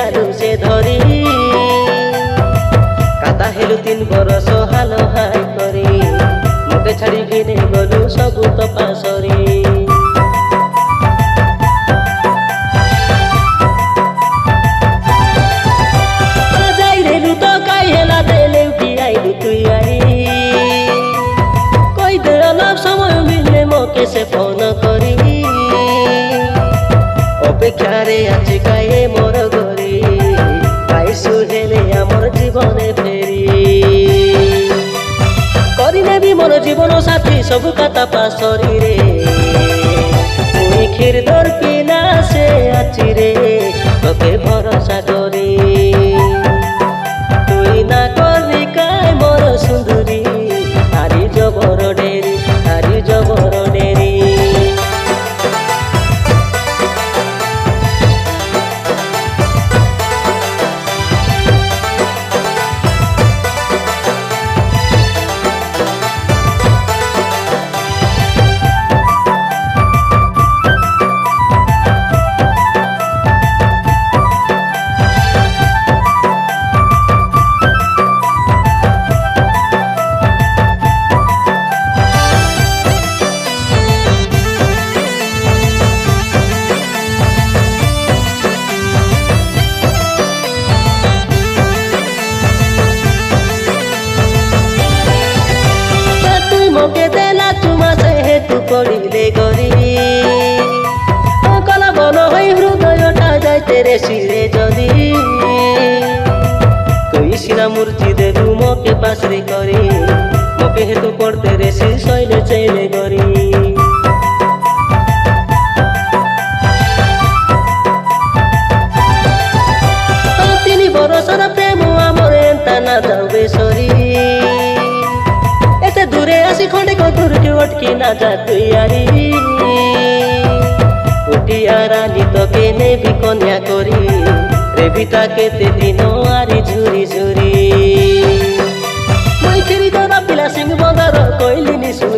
जालू से धरी काता हेलु 3 बरस हालो हाय करी मते छाड़ी भिने गलु सबु तो पासरी जाई रेलु तो काई हेला देले उठी आइलु तुई आई कोई दे अलग समय मिलले मोके से फोन करी अपेक्षारे आज काए मोर गरी पाइसु हेले आमर जीवने फेरी करिने भी मोर जीवन साथी सब काता पासरी रे मुई खीर दर पिला से आची रे तोके भरोसा करी तुई ना करली काए मोर सुंदरी हारी जबर डेरी हारी जबर डेरी मोके देला चुमा से हेतु पड़िले गरी कला बन हई हृदयटा जाय तेरे सिरे जदी तुई सिना मूर्ति देलु मोके पासरी करी मोके हेतु पड़ते रे सिर सैले चैले गरी तीन बरसर प्रेम आमर एंता ना जावे सरी दूरे आसी खंडे को दूर के अटकी ना जा तू यारी उटिया रानी तो के ने भी कन्या करी रे बिता केते दिन आरी झुरी झुरी मैं खेरी दरा पिला सिंह बंदर कोइली नि सुन